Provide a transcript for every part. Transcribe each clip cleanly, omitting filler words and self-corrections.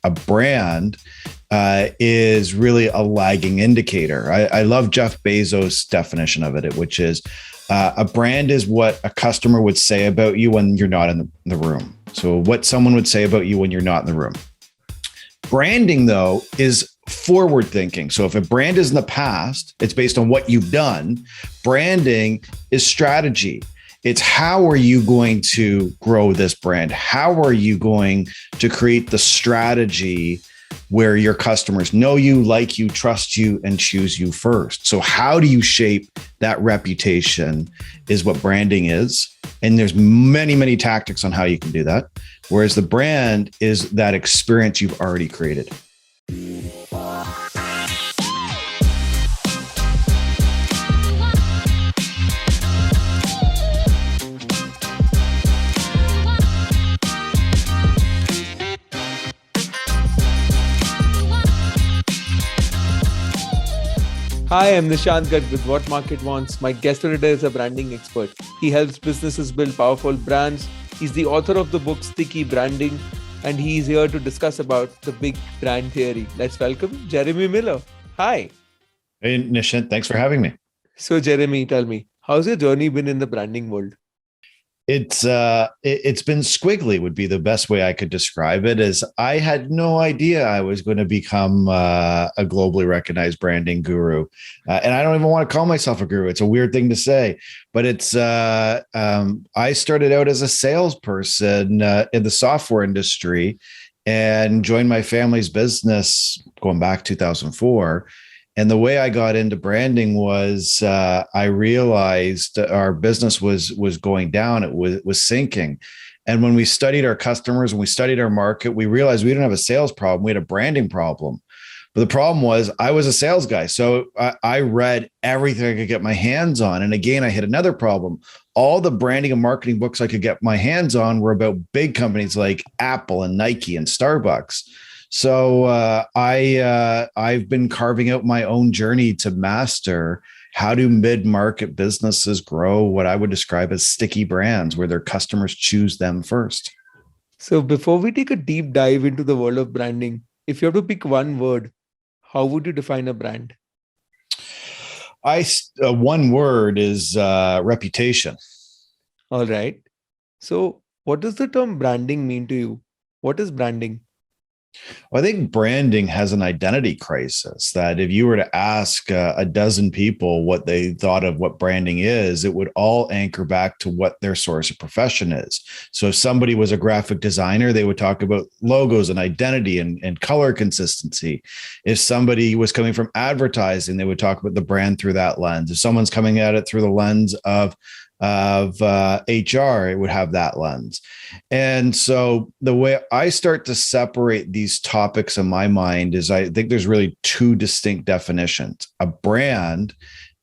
A brand is really a lagging indicator. I love Jeff Bezos' definition of it, which is a brand is what a customer would say about you when you're not in the room. So what someone would say about you when you're not in the room. Branding, though, is forward thinking. So if a brand is in the past, it's based on what you've done. Branding is strategy. It's how are you going to grow this brand? How are you going to create the strategy where your customers know you, like you, trust you, and choose you first? So how do you shape that reputation is what branding is. And there's many, many tactics on how you can do that. Whereas the brand is that experience you've already created. Hi, I'm Nishant Garg with WhatMarketWants. My guest today is a branding expert. He helps businesses build powerful brands. He's the author of the book Sticky Branding, and he's here to discuss about the big brand theory. Let's welcome Jeremy Miller. Hi. Hey, Nishant, thanks for having me. So, Jeremy, tell me, how's your journey been in the branding world? It's been squiggly would be the best way I could describe it. Is I had no idea I was going to become a globally recognized branding guru, and I don't even want to call myself a guru. It's a weird thing to say, but it's I started out as a salesperson in the software industry and joined my family's business going back 2004. And the way I got into branding was I realized our business was going down. It was sinking. And when we studied our customers and we studied our market, we realized we didn't have a sales problem. We had a branding problem. But the problem was I was a sales guy. So I read everything I could get my hands on. And again, I hit another problem. All the branding and marketing books I could get my hands on were about big companies like Apple and Nike and Starbucks. So I've been carving out my own journey to master how do mid-market businesses grow what I would describe as sticky brands where their customers choose them first. So before we take a deep dive into the world of branding, if you have to pick one word, how would you define a brand? One word is reputation. All right. So what does the term branding mean to you? What is branding? Well, I think branding has an identity crisis that if you were to ask a dozen people what they thought of what branding is, it would all anchor back to what their source of profession is. So if somebody was a graphic designer, they would talk about logos and identity and color consistency. If somebody was coming from advertising, they would talk about the brand through that lens. If someone's coming at it through the lens of HR, it would have that lens. And so the way I start to separate these topics in my mind is I think there's really two distinct definitions. A brand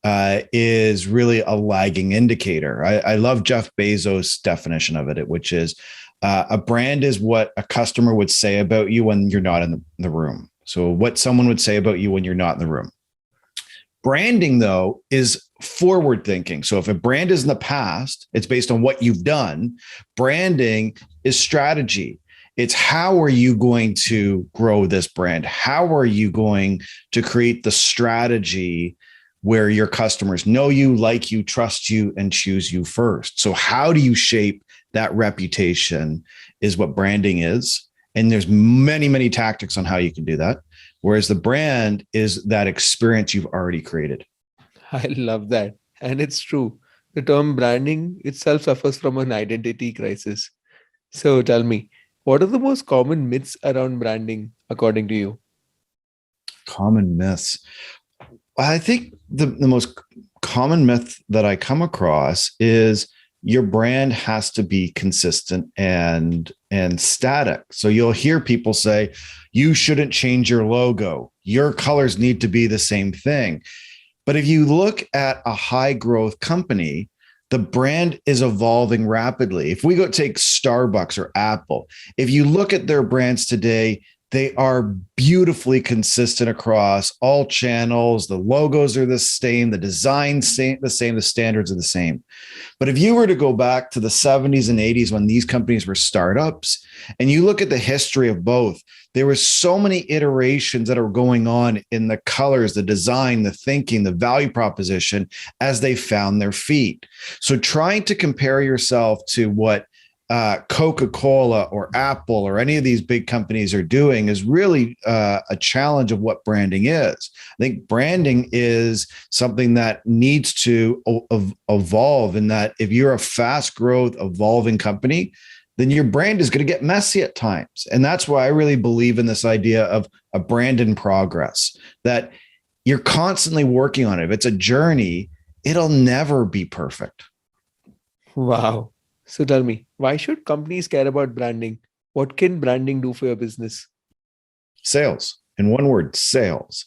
is really a lagging indicator. I love Jeff Bezos' definition of it, which is a brand is what a customer would say about you when you're not in the room. So what someone would say about you when you're not in the room. Branding, though, is forward thinking. So if a brand is in the past, it's based on what you've done. Branding is strategy. It's how are you going to grow this brand? How are you going to create the strategy where your customers know you, like you, trust you, and choose you first? So how do you shape that reputation is what branding is. And there's many, many tactics on how you can do that. Whereas the brand is that experience you've already created. I love that. And it's true. The term branding itself suffers from an identity crisis. So tell me, what are the most common myths around branding, according to you? Common myths. I think the most common myth that I come across is your brand has to be consistent and static. So you'll hear people say, you shouldn't change your logo. Your colors need to be the same thing. But if you look at a high growth company, the brand is evolving rapidly. If we go take Starbucks or Apple, if you look at their brands today, they are beautifully consistent across all channels. The logos are the same, the design's the same, the standards are the same. But if you were to go back to the 70s and 80s when these companies were startups, and you look at the history of both, there were so many iterations that are going on in the colors, the design, the thinking, the value proposition as they found their feet. So trying to compare yourself to what Coca-Cola or Apple or any of these big companies are doing is really a challenge of what branding is. I think branding is something that needs to evolve, in that if you're a fast growth, evolving company, then your brand is going to get messy at times. And that's why I really believe in this idea of a brand in progress, that you're constantly working on it. If it's a journey, it'll never be perfect. Wow. So tell me, why should companies care about branding? What can branding do for your business? Sales. In one word, sales.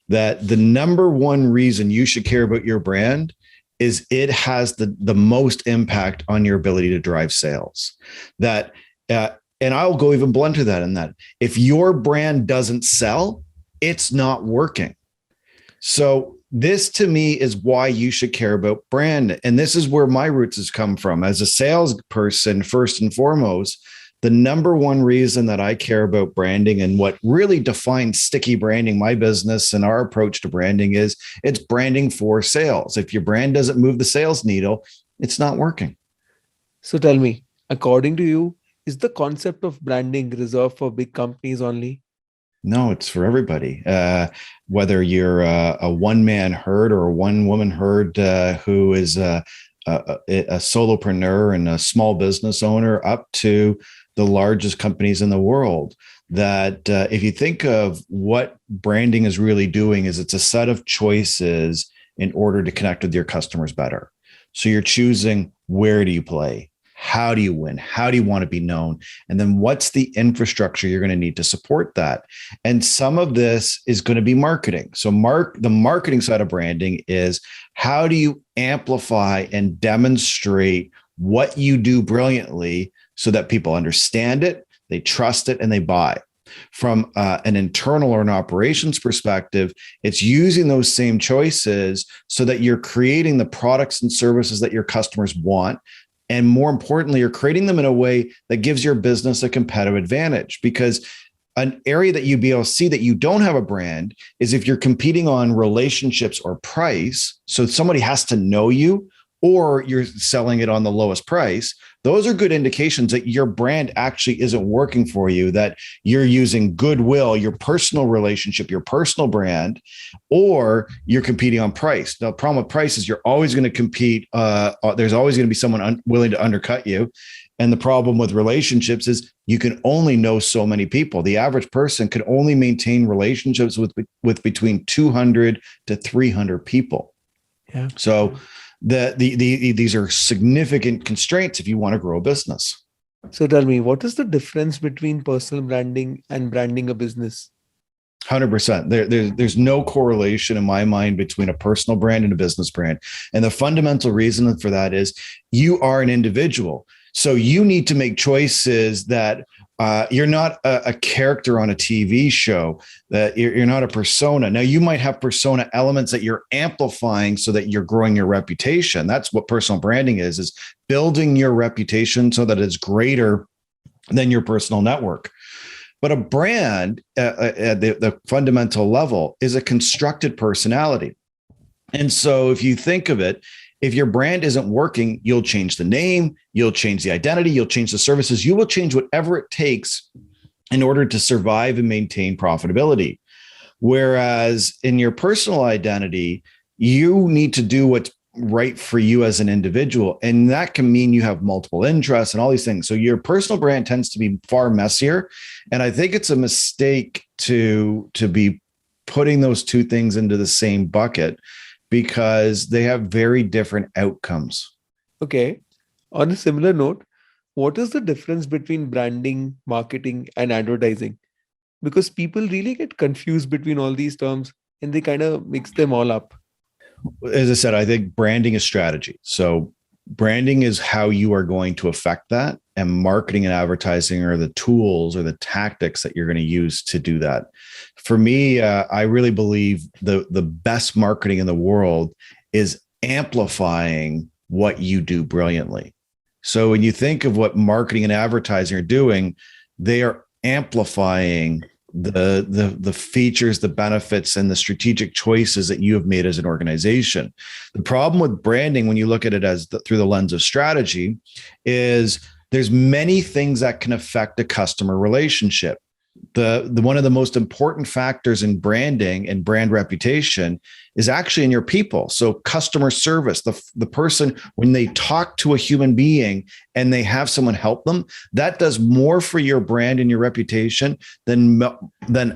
That the number one reason you should care about your brand is it has the most impact on your ability to drive sales. That, and I'll go even blunter that in that if your brand doesn't sell, it's not working. So this to me is why you should care about brand. And this is where my roots has come from. As a salesperson, first and foremost, the number one reason that I care about branding and what really defines sticky branding, my business and our approach to branding, is it's branding for sales. If your brand doesn't move the sales needle, it's not working. So tell me, according to you, is the concept of branding reserved for big companies only? No, it's for everybody. Whether you're a one-man herd or a one-woman herd who is a solopreneur and a small business owner, up to the largest companies in the world, that if you think of what branding is really doing, is it's a set of choices in order to connect with your customers better. So you're choosing, where do you play? How do you win? How do you want to be known? And then what's the infrastructure you're going to need to support that? And some of this is going to be marketing. So the marketing side of branding is, how do you amplify and demonstrate what you do brilliantly so that people understand it, they trust it, and they buy? From an internal or an operations perspective, it's using those same choices so that you're creating the products and services that your customers want. And more importantly, you're creating them in a way that gives your business a competitive advantage. Because an area that you'd be able to see that you don't have a brand is if you're competing on relationships or price. So somebody has to know you, or you're selling it on the lowest price. Those are good indications that your brand actually isn't working for you, that you're using goodwill, your personal relationship, your personal brand, or you're competing on price. Now, the problem with price is you're always going to compete. There's always going to be someone willing to undercut you. And the problem with relationships is you can only know so many people. The average person can only maintain relationships with between 200 to 300 people. Yeah. So these are significant constraints if you want to grow a business. So tell me, what is the difference between personal branding and branding a business? 100%. There's no correlation in my mind between a personal brand and a business brand. And the fundamental reason for that is you are an individual. So you need to make choices that you're not a character on a TV show, that you're not a persona. Now, you might have persona elements that you're amplifying so that you're growing your reputation. That's what personal branding is building your reputation so that it's greater than your personal network. But a brand at the fundamental level is a constructed personality. And so if you think of it, if your brand isn't working, you'll change the name, you'll change the identity, you'll change the services, you will change whatever it takes in order to survive and maintain profitability. Whereas in your personal identity, you need to do what's right for you as an individual. And that can mean you have multiple interests and all these things. So your personal brand tends to be far messier. And I think it's a mistake to be putting those two things into the same bucket, because they have very different outcomes. Okay. On a similar note, what is the difference between branding, marketing, and advertising? Because people really get confused between all these terms and they kind of mix them all up. As I said, I think branding is strategy. So branding is how you are going to affect that, and marketing and advertising are the tools or the tactics that you're going to use to do that. For me, I really believe the best marketing in the world is amplifying what you do brilliantly. So when you think of what marketing and advertising are doing, they are amplifying the features, the benefits, and the strategic choices that you have made as an organization. The problem with branding, when you look at it through the lens of strategy, is there's many things that can affect a customer relationship. The one of the most important factors in branding and brand reputation is actually in your people. So customer service, the person, when they talk to a human being and they have someone help them, that does more for your brand and your reputation than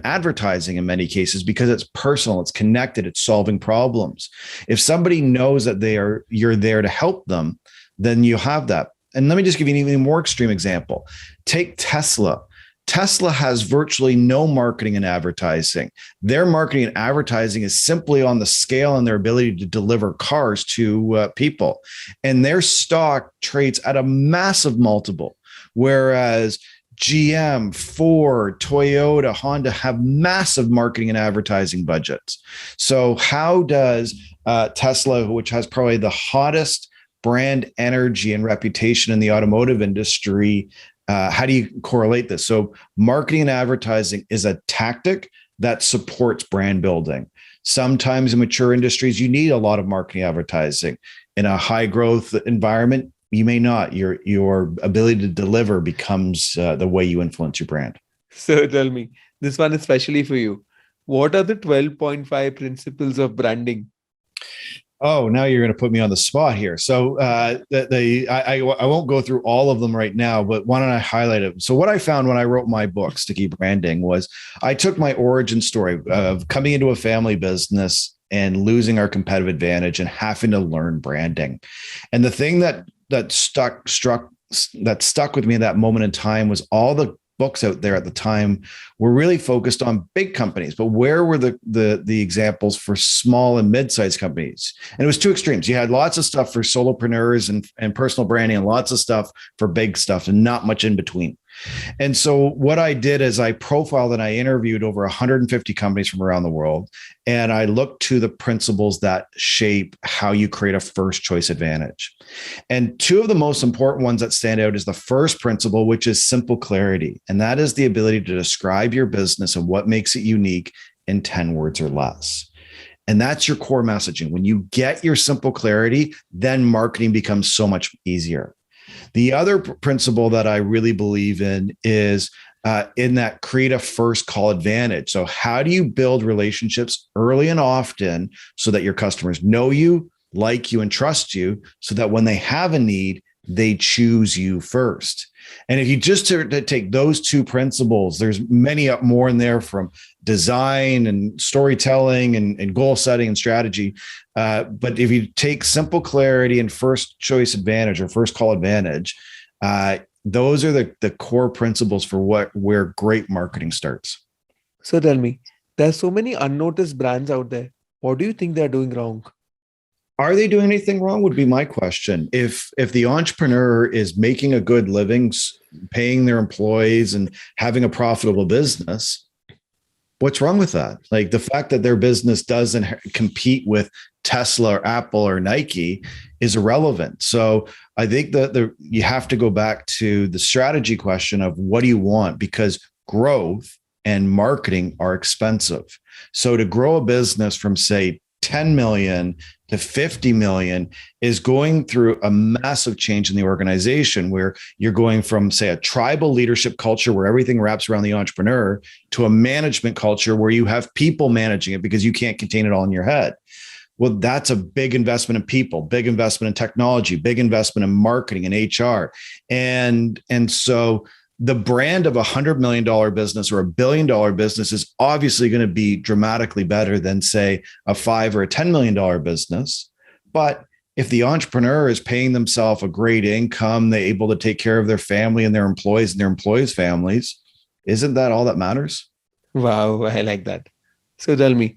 advertising in many cases, because it's personal, it's connected, it's solving problems. If somebody knows that you're there to help them, then you have that. And let me just give you an even more extreme example. Take Tesla. Tesla has virtually no marketing and advertising. Their marketing and advertising is simply on the scale and their ability to deliver cars to people. And their stock trades at a massive multiple, whereas GM, Ford, Toyota, Honda have massive marketing and advertising budgets. So how does Tesla, which has probably the hottest brand energy and reputation in the automotive industry, how do you correlate this? So marketing and advertising is a tactic that supports brand building. Sometimes in mature industries, you need a lot of marketing advertising. In a high growth environment, you may not. Your ability to deliver becomes the way you influence your brand. So tell me, this one is especially for you. What are the 12.5 principles of branding? Oh, now you're going to put me on the spot here. So I won't go through all of them right now, but why don't I highlight it? So what I found when I wrote my book, Sticky Branding, was I took my origin story of coming into a family business and losing our competitive advantage and having to learn branding. And the thing that stuck with me at that moment in time was all the books out there at the time were really focused on big companies, but where were the examples for small and mid-sized companies? And it was two extremes. You had lots of stuff for solopreneurs and personal branding, and lots of stuff for big stuff, and not much in between. And so what I did is I profiled and I interviewed over 150 companies from around the world. And I looked to the principles that shape how you create a first choice advantage. And two of the most important ones that stand out is the first principle, which is simple clarity. And that is the ability to describe your business and what makes it unique in 10 words or less. And that's your core messaging. When you get your simple clarity, then marketing becomes so much easier. The other principle that I really believe in is in that create a first call advantage. So how do you build relationships early and often so that your customers know you, like you, and trust you, so that when they have a need, they choose you first? And if you just to take those two principles, there's many more in there, from design and storytelling and goal setting and strategy. But if you take simple clarity and first choice advantage or first call advantage, those are the core principles for where great marketing starts. So tell me, there's so many unnoticed brands out there. What do you think they're doing wrong? Are they doing anything wrong would be my question. If the entrepreneur is making a good living, paying their employees and having a profitable business, what's wrong with that? Like, the fact that their business doesn't compete with Tesla or Apple or Nike is irrelevant. So I think that you have to go back to the strategy question of what do you want? Because growth and marketing are expensive. So to grow a business from, say, 10 million to 50 million is going through a massive change in the organization, where you're going from, say, a tribal leadership culture where everything wraps around the entrepreneur to a management culture where you have people managing it because you can't contain it all in your head. Well, that's a big investment in people, big investment in technology, big investment in marketing and HR. And so the brand of $100 million business or $1 billion business is obviously going to be dramatically better than, say, a $5 or a $10 million business. But if the entrepreneur is paying themselves a great income, they're able to take care of their family and their employees' families, isn't that all that matters? Wow, I like that. So tell me,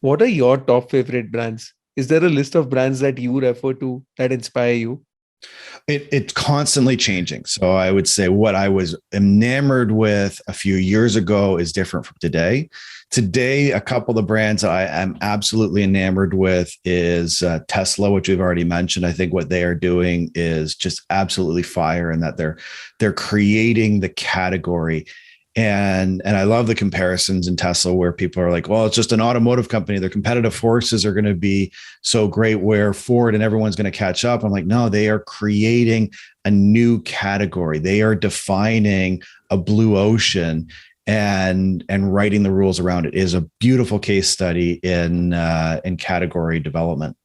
what are your top favorite brands? Is there a list of brands that you refer to that inspire you? It's constantly changing. So I would say what I was enamored with a few years ago is different from today. Today, a couple of the brands that I am absolutely enamored with is Tesla, which we've already mentioned. I think what they are doing is just absolutely fire, and that they're creating the category. And I love the comparisons in Tesla where people are like, well, it's just an automotive company. Their competitive forces are going to be so great where Ford and everyone's going to catch up. I'm like, no, they are creating a new category. They are defining a blue ocean and writing the rules around it. It is a beautiful case study in category development.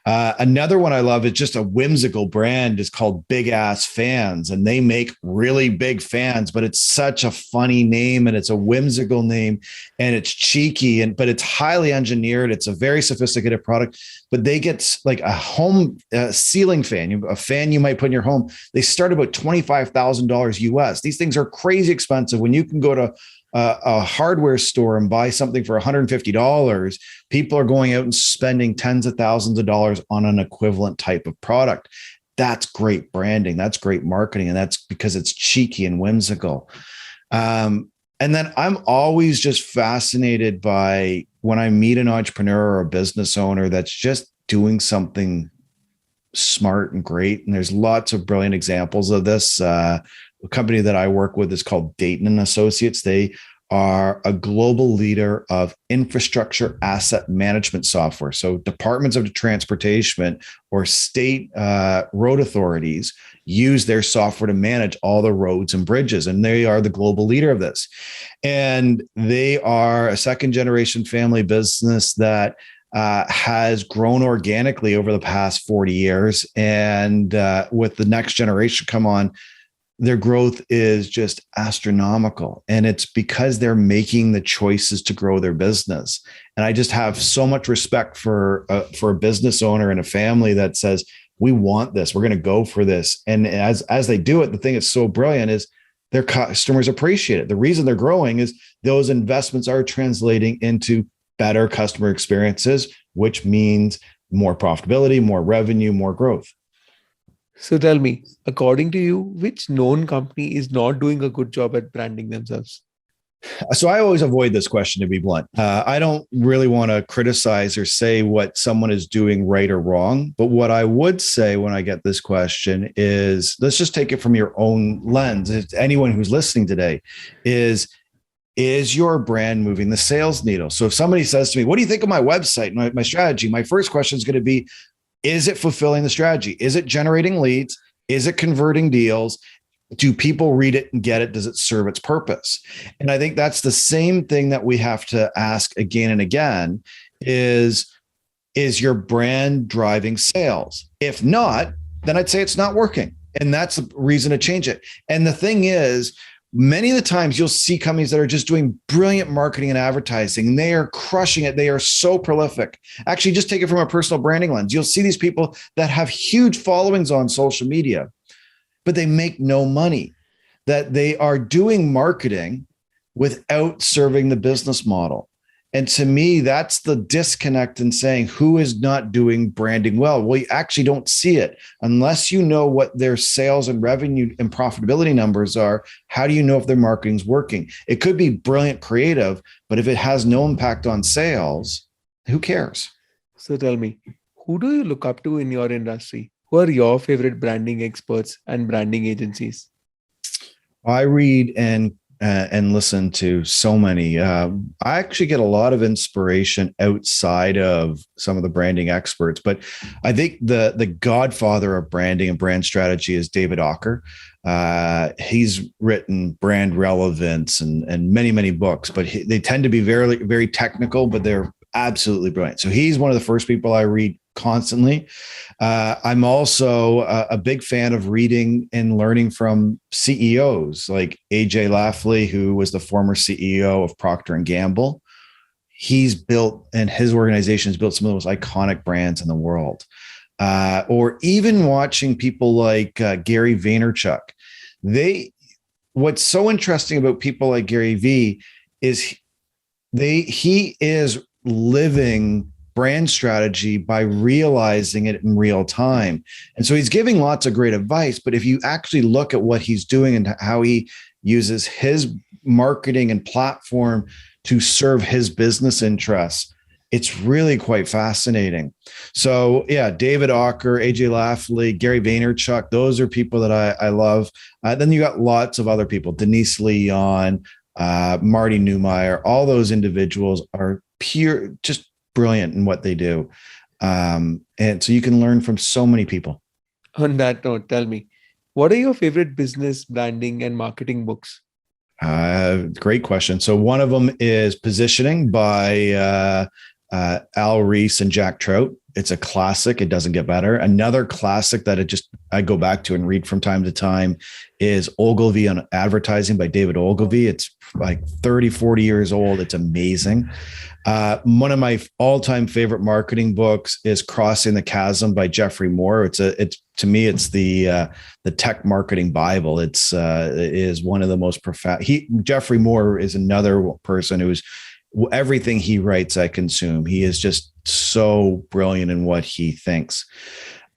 Another one I love is just a whimsical brand is called Big Ass Fans, and they make really big fans, but it's such a funny name and it's a whimsical name and it's cheeky but it's highly engineered. It's a very sophisticated product, but they get like a home ceiling fan, a fan you might put in your home. They start about $25,000 US. These things are crazy expensive when you can go to a hardware store and buy something for $150, people are going out and spending tens of thousands of dollars on an equivalent type of product. That's great branding. That's great marketing. And that's because it's cheeky and whimsical. And then I'm always just fascinated by when I meet an entrepreneur or a business owner that's just doing something smart and great. And there's lots of brilliant examples of this. The company that I work with is called Dayton and Associates. They are a global leader of infrastructure asset management software. So departments of transportation or state road authorities use their software to manage all the roads and bridges. And they are the global leader of this. And they are a second generation family business that has grown organically over the past 40 years. And with the next generation come on, their growth is just astronomical. And it's because they're making the choices to grow their business. And I just have so much respect for a business owner and a family that says, we want this, we're going to go for this. And as they do it, the thing that's so brilliant is their customers appreciate it. The reason they're growing is those investments are translating into better customer experiences, which means more profitability, more revenue, more growth. So tell me, according to you, which known company is not doing a good job at branding themselves? So I always avoid this question, to be blunt. I don't really want to criticize or say what someone is doing right or wrong. But what I would say when I get this question is, let's just take it from your own lens. If anyone who's listening today is your brand moving the sales needle? So if somebody says to me, what do you think of my website, my strategy? My first question is going to be, is it fulfilling the strategy? Is it generating leads? Is it converting deals? Do people read it and get it? Does it serve its purpose? And I think that's the same thing that we have to ask again and again is your brand driving sales? If not, then I'd say it's not working. And that's the reason to change it. And the thing is, many of the times you'll see companies that are just doing brilliant marketing and advertising, and they are crushing it. They are so prolific. Actually, just take it from a personal branding lens. You'll see these people that have huge followings on social media, but they make no money, that they are doing marketing without serving the business model. And to me, that's the disconnect in saying who is not doing branding well. Well, you actually don't see it unless you know what their sales and revenue and profitability numbers are. How do you know if their marketing's working? It could be brilliant creative, but if it has no impact on sales, who cares? So tell me, who do you look up to in your industry? Who are your favorite branding experts and branding agencies? I read and listen to so many. I actually get a lot of inspiration outside of some of the branding experts, but I think the godfather of branding and brand strategy is David Ocker. He's written Brand Relevance and many, many books, but they tend to be very, very technical, but they're absolutely brilliant. So he's one of the first people I read constantly. I'm also a big fan of reading and learning from CEOs like AJ Lafley, who was the former CEO of Procter Gamble. He's built, and his organization has built some of the most iconic brands in the world. Or even watching people like Gary Vaynerchuk. What's so interesting about people like Gary V is he is living brand strategy by realizing it in real time. And so he's giving lots of great advice, but if you actually look at what he's doing and how he uses his marketing and platform to serve his business interests, it's really quite fascinating. So yeah, David Ocker, AJ Lafley, Gary Vaynerchuk, those are people that I love. Then you got lots of other people, Denise Leon, Marty Neumeier, all those individuals are pure, just brilliant in what they do. And so you can learn from so many people. On that note, tell me, what are your favorite business, branding, and marketing books? Great question. So one of them is Positioning by Al Ries and Jack Trout. It's a classic. It doesn't get better. Another classic that I go back to and read from time to time is Ogilvy on Advertising by David Ogilvy. It's like 30, 40 years old. It's amazing. One of my all-time favorite marketing books is Crossing the Chasm by Jeffrey Moore. It's to me, it's the tech marketing Bible. It is one of the most profound. Jeffrey Moore is another person who's, everything he writes, I consume. He is just so brilliant in what he thinks.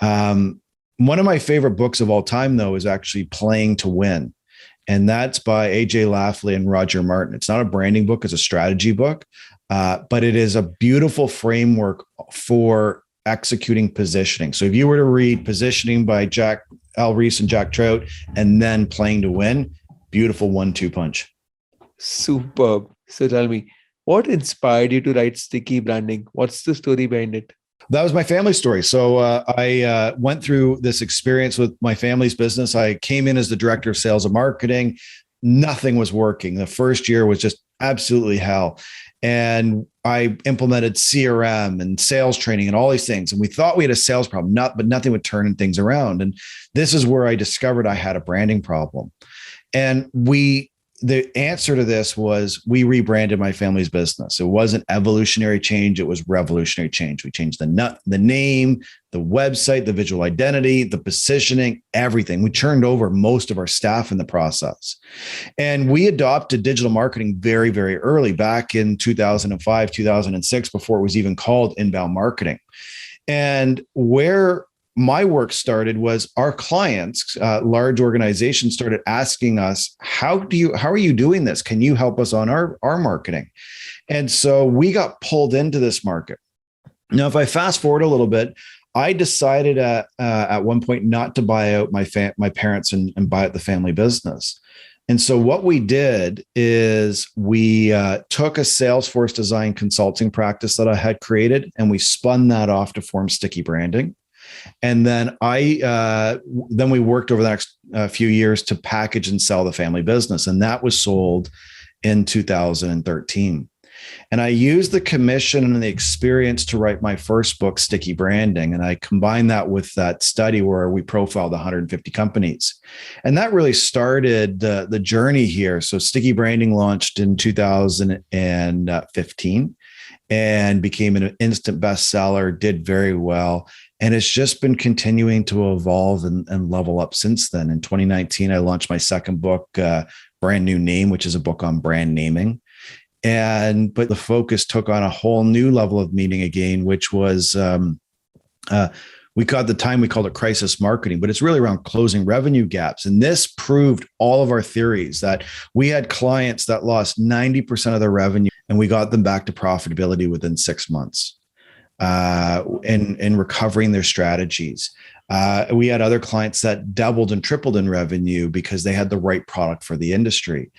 One of my favorite books of all time, though, is actually Playing to Win. And that's by AJ Lafley and Roger Martin. It's not a branding book, it's a strategy book, but it is a beautiful framework for executing positioning. So if you were to read Positioning by Al Ries and Jack Trout, and then Playing to Win, beautiful 1-2 punch. Superb. So tell me, what inspired you to write Sticky Branding? What's the story behind it? That was my family story. So I went through this experience with my family's business. I came in as the director of sales and marketing. Nothing was working. The first year was just absolutely hell. And I implemented CRM and sales training and all these things. And we thought we had a sales problem, but nothing would turn things around. And this is where I discovered I had a branding problem. And the answer to this was we rebranded my family's business. It wasn't evolutionary change. It was revolutionary change. We changed the name, the website, the visual identity, the positioning, everything. We turned over most of our staff in the process. And we adopted digital marketing very, very early, back in 2005, 2006, before it was even called inbound marketing. And where my work started was our clients, large organizations, started asking us, how are you doing this? Can you help us on our marketing? And so we got pulled into this market. Now, if I fast forward a little bit, I decided at one point not to buy out my parents and buy out the family business. And so what we did is we took a Salesforce design consulting practice that I had created, and we spun that off to form Sticky Branding. And then we worked over the next few years to package and sell the family business. And that was sold in 2013. And I used the commission and the experience to write my first book, Sticky Branding. And I combined that with that study where we profiled 150 companies. And that really started the journey here. So Sticky Branding launched in 2015 and became an instant bestseller, did very well. And it's just been continuing to evolve and level up since then. In 2019, I launched my second book, Brand New Name, which is a book on brand naming. But the focus took on a whole new level of meaning again, which was, we called it crisis marketing, but it's really around closing revenue gaps. And this proved all of our theories that we had clients that lost 90% of their revenue, and we got them back to profitability within 6 months. And recovering their strategies. We had other clients that doubled and tripled in revenue because they had the right product for the industry.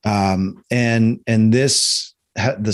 And this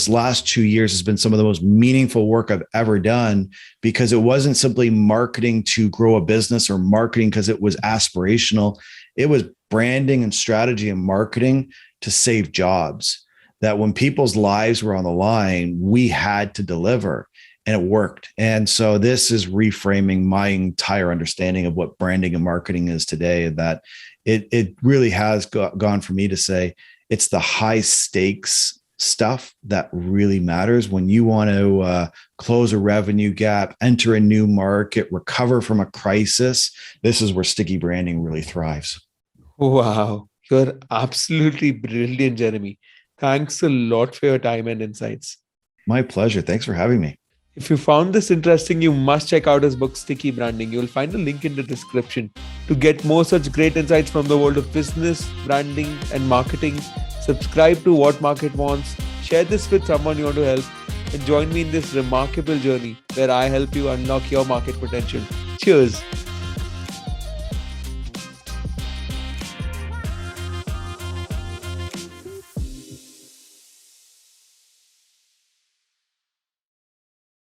last 2 years has been some of the most meaningful work I've ever done, because it wasn't simply marketing to grow a business or marketing because it was aspirational. It was branding and strategy and marketing to save jobs, that when people's lives were on the line, we had to deliver. And it worked. And so this is reframing my entire understanding of what branding and marketing is today, that it really has gone for me to say it's the high stakes stuff that really matters when you want to close a revenue gap, enter a new market, recover from a crisis. This is where Sticky Branding really thrives. Wow. You're absolutely brilliant, Jeremy. Thanks a lot for your time and insights. My pleasure. Thanks for having me. If you found this interesting, you must check out his book, Sticky Branding. You'll find a link in the description. To get more such great insights from the world of business, branding, and marketing, subscribe to What Market Wants, share this with someone you want to help, and join me in this remarkable journey where I help you unlock your market potential. Cheers.